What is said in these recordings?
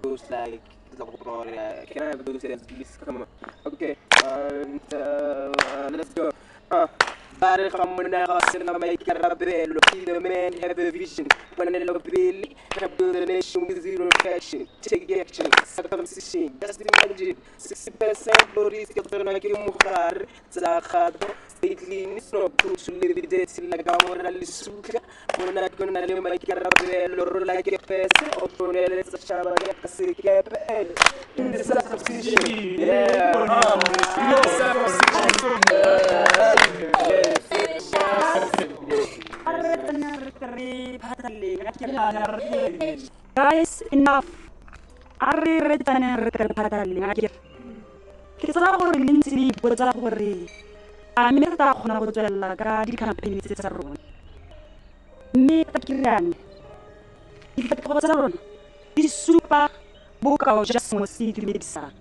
Goes like can I have those hands, please? Come on. Okay, and let's go. بارخ من غاسل ما يكربيل في the man have a vision when I love Billy build a nation with zero faction take action circumcision just imagine 60% glory يقدرنا كي مخار تلاخاطو ستيتلي نسنو كوش اللي بديت لقاورا للسوكا ونا كنا لما يكربيل رولا كيفاس اوبوني للشعب يقصي كابل in the circumcision Guys, enough. Arri retane retel patali ngakir. Ke tsara gore le ntse le ipotsa gore a mme re tla kgona go tswelela ka di-campaign tsa rona. Mme ta kirane. Diphetogo tsa rona di supa bokao jwa sengwe se itumedisang.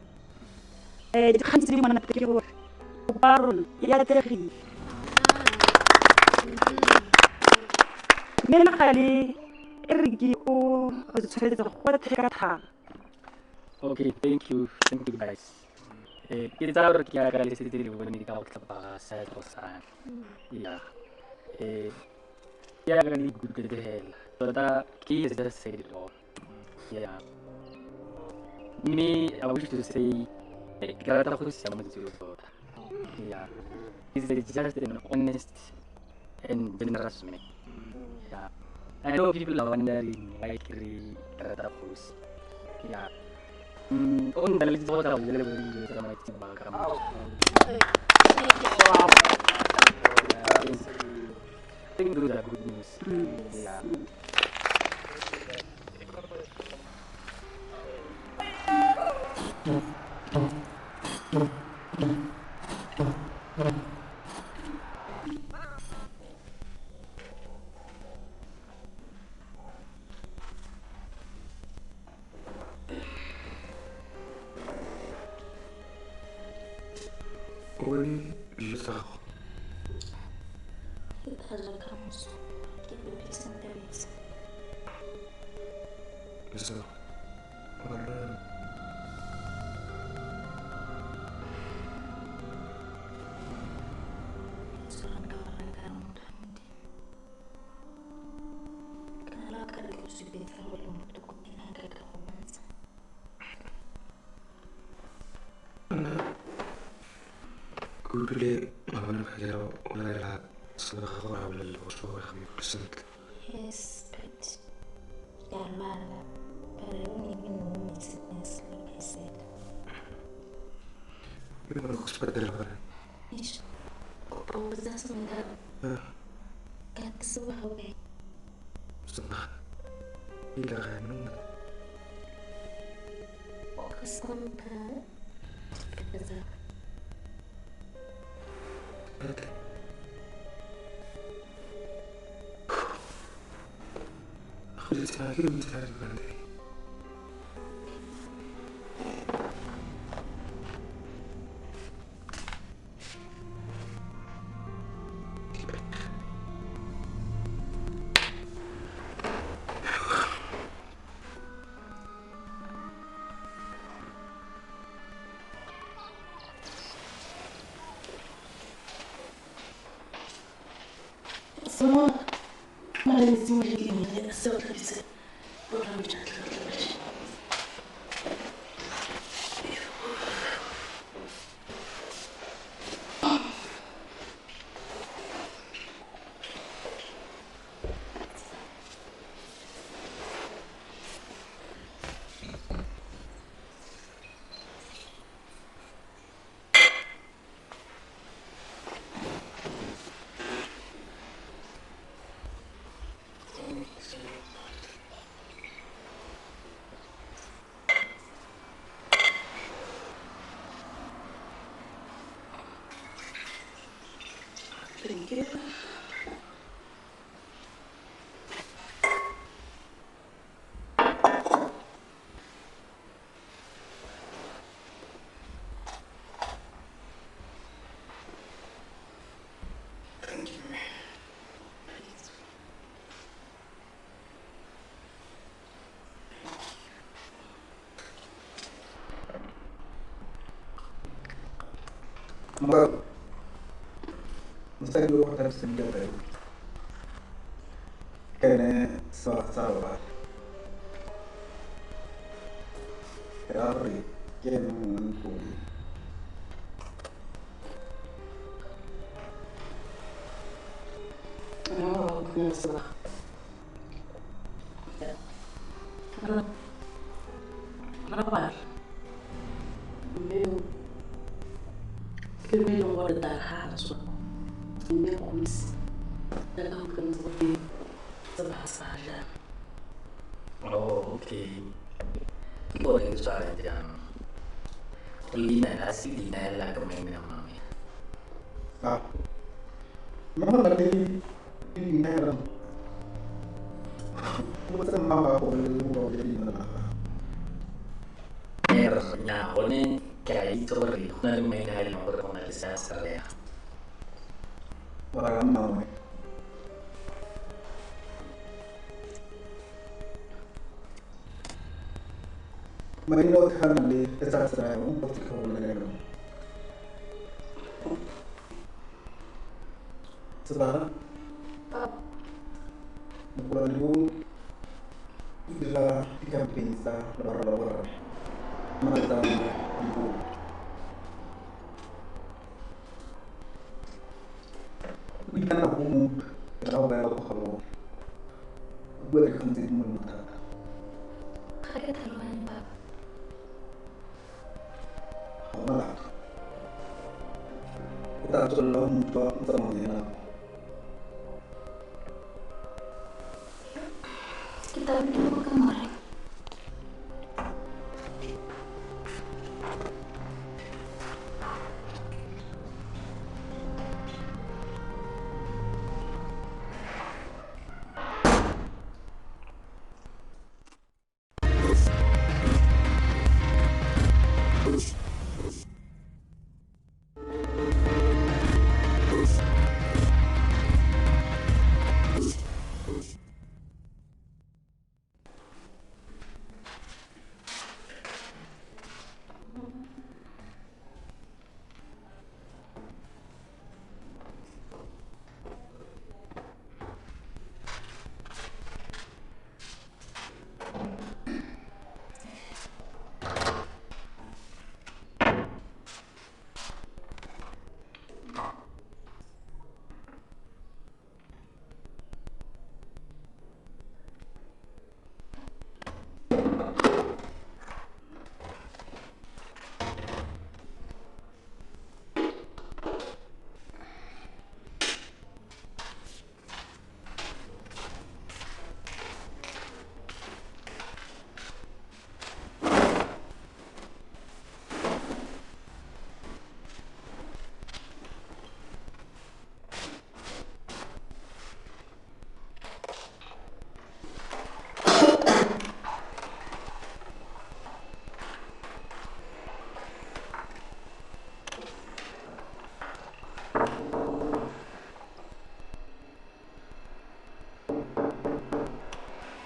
Dikgang tse di monate ke gore ba rona ya atlegile. Mme le gale Eriki o tshwanetse go theka thang. Okay, thank you guys. Ke tsa gore ke ya ka le setse le bone ka go tlhapa sa sana. Yeah. Ke ya ka le good ke hela. Tota ke is just say it all. Yeah. Me, I wish to say ke rata go sia mo tseo tota. Yeah. Is just an honest and generous man. Yeah. I know people are wondering why Kiri Ratakus. Yeah. On the list of I think those are good news. Yeah. Oui, je sais. Eso. Bueno, كل ما بنفكر ولا لا صدق ولا الوصول خميس بسنت. Yes, but Yamala, but I don't even know its sickness, like I said. Io non posso perdere. Ish, oh, that's not that. Got so away. صدق. إلا غانون. Sometimes, أخذ ساكن مثال بلدي. someone, my name is Julie, and I'm so upset. But I'm just thank you. Thank you. Maka masa dulu kita senja baru kene sawa kari kene puli oh salah kenapa Kami yang ada darah so ini kumis dalam kan seperti sebahasa aja. Oh, oke. Boleh soal aja. Lina asli Lina lah kemarin mami. ah mama tadi ini heran bukan mama aku mau jadi mana Nya one kayak itu beri. Nanti main hal mau berkona kisah saya. orang mau Marino kan di kesastra untuk kemudian setelah bulan itu bila ikan pinta lor menantang ibu ikan aku kalau bayar kalau gue akan jadi menantang Kaget haluan, Pak. malah kita sudah untuk semuanya Kita berdua kemarin.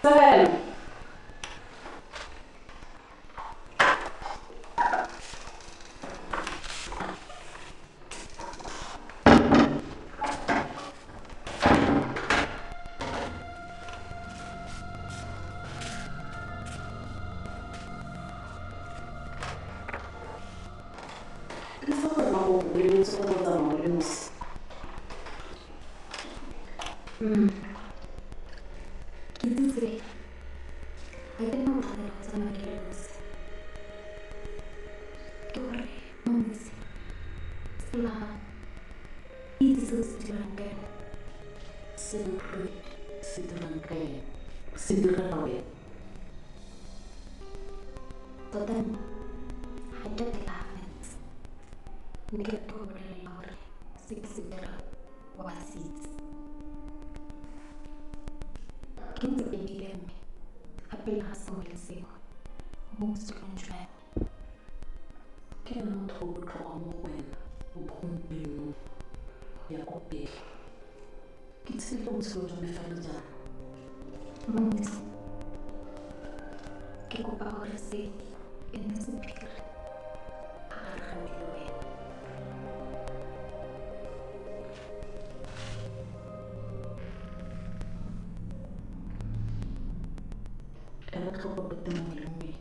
Seven. Itu sih. Ayo mau ada sama dia terus. Tuh, mau sih. Setelah itu sejarahnya Sederhana. total ada kelahiran. Negara tuh berlari sejarah wasit. Quem sabe apenas conheceu monstro congelado. Que não trouxe como o bombinho e a copia. Que se não se usa me fazer. Monstro que culpa agora se nesse pico. batla go botsa mongwe le mongwe.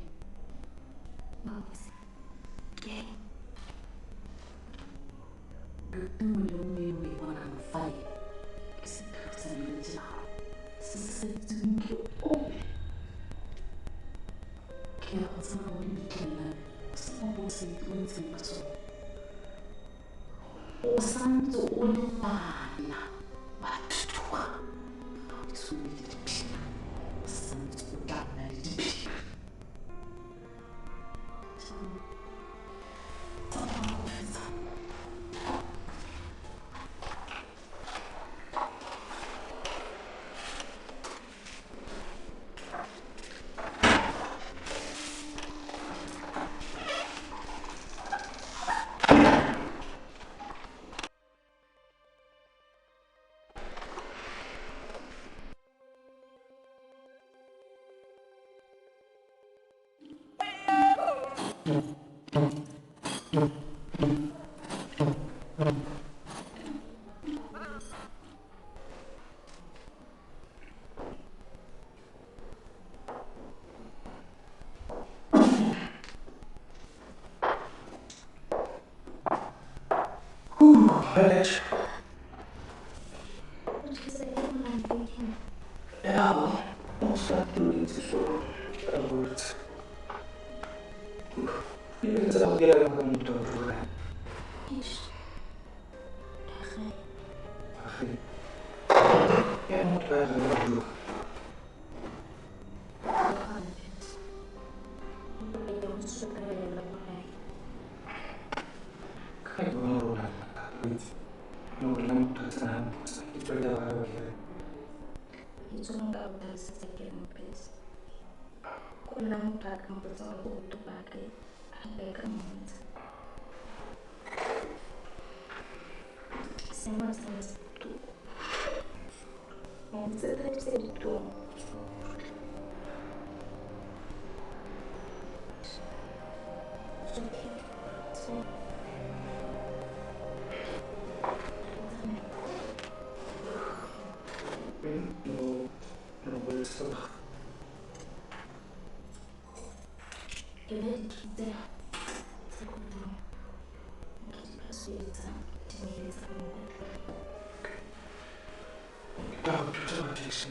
Mongwe le mongwe o e bonang fae ke sephiri sa lejao se se sa itseweng ke ope. Ke ya go tsena mo letlelang o sena bo se ipontseng ka sone. O santse o le ngwana wa thuthuga ga o disome le diphiri. O santse o tla nna le diphiri. Tsamaya go fetsa. Alex. Ja, ons staat niet zo goed. Je zou weer gaan moeten voelen. Jij moet wel gaan doen. Kijk wel hoe lang het gaat. Hoe lang het gaat. Ik ben daar wel weer. Itu nggak udah sesekian pes. Kulang takkan betul untuk pakai ada kamu. Semua itu. Yang sedang itu. No puede ser. Que me dijiste, segundo, que pasuita, te me Claro, yo te lo dije.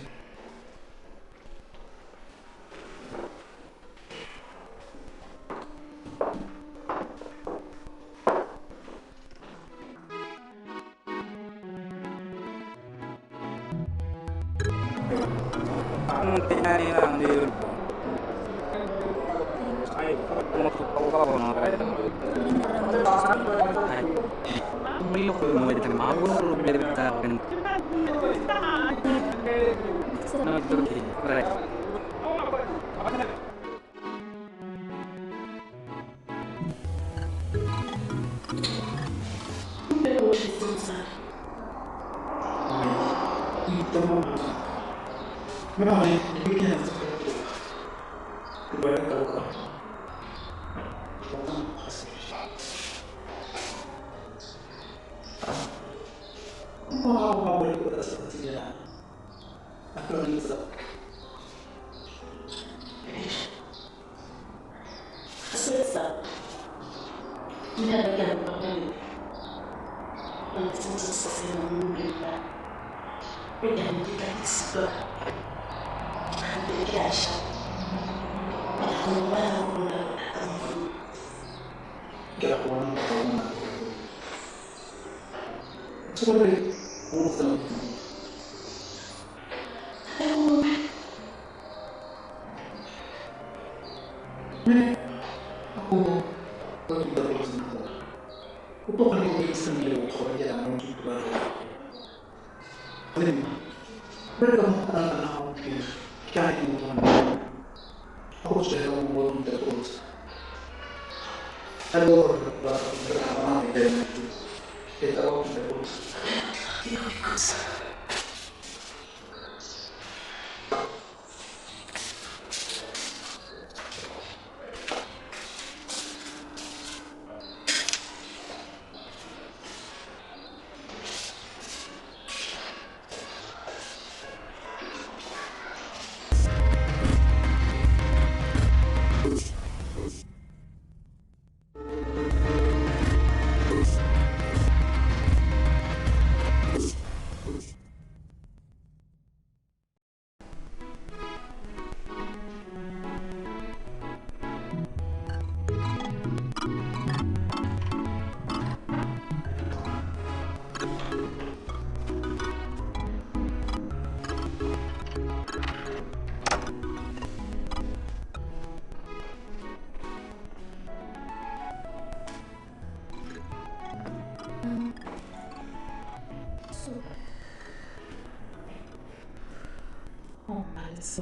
So,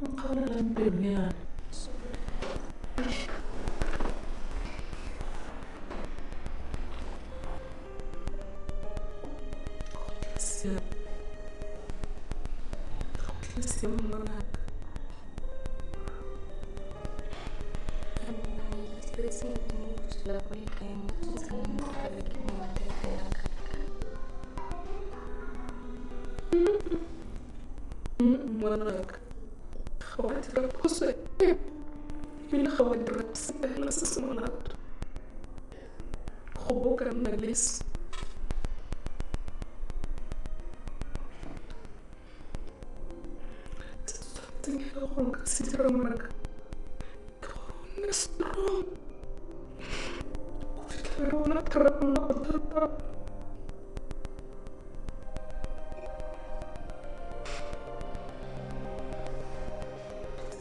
ang kawalalang pinyan. Siya mga anak. Anak. Khawatir ako sa iyo. Pinakhawatir ako sa dahil sa sumunod. Hubukan na lis. Tingin ako nagkasira mag strong. Pero natarap na patata.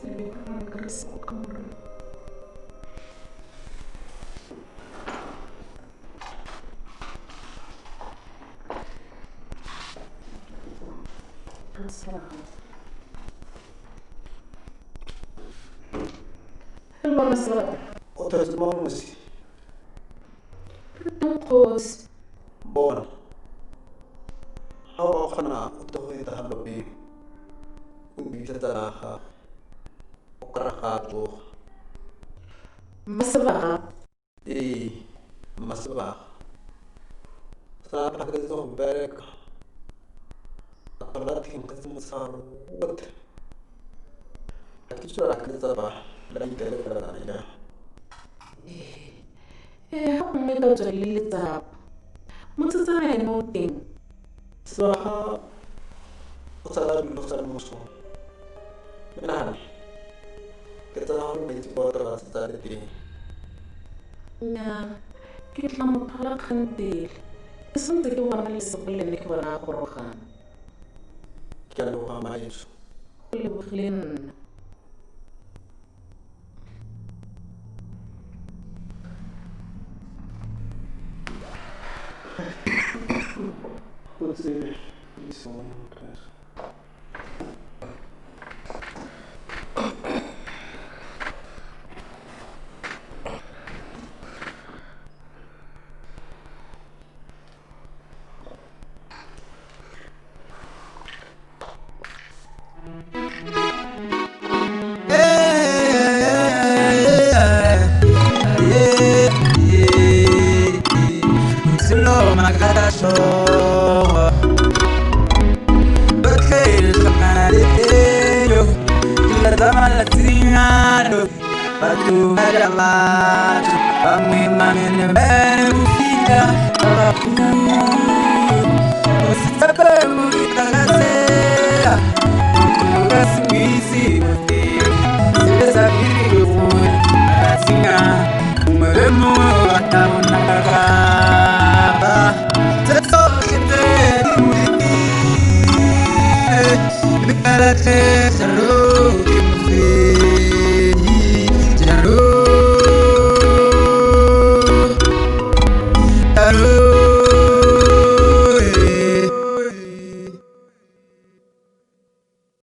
Hindi ko nagkaras ako kamara. Ang sarap. Ano ba masarap? Outras mãos, Tungkos. bom. Ako ka na, ito ko yung tahababi. Kung bisa talaga, o karakato. Masarap. Masaba. Sa napakaganda ko, berek. At pagdating kasi mo sa ruwad. At ito na nakaganda ba? Lagi talaga na niya. Ako may ikaw dyan lilitap. Magsasarayan mo ting. Sa usalan sa muso. Menahan. Kita ako may tipota sa tariti. Na, kita mo pala kantil. Isang tigawa na sa palinik ko na ako rokan. Kaya ko kamayos. Ulibuklin. Pode ser isso, cara. Solo magkasyo Bakit kamarito Ilatama latingado Patuhalamat Pamimamin na benefita Papu Usitape murita kasera Mukasingisi Sila sabiru Asinga Umaremu Atamu nakakaba That's all you did.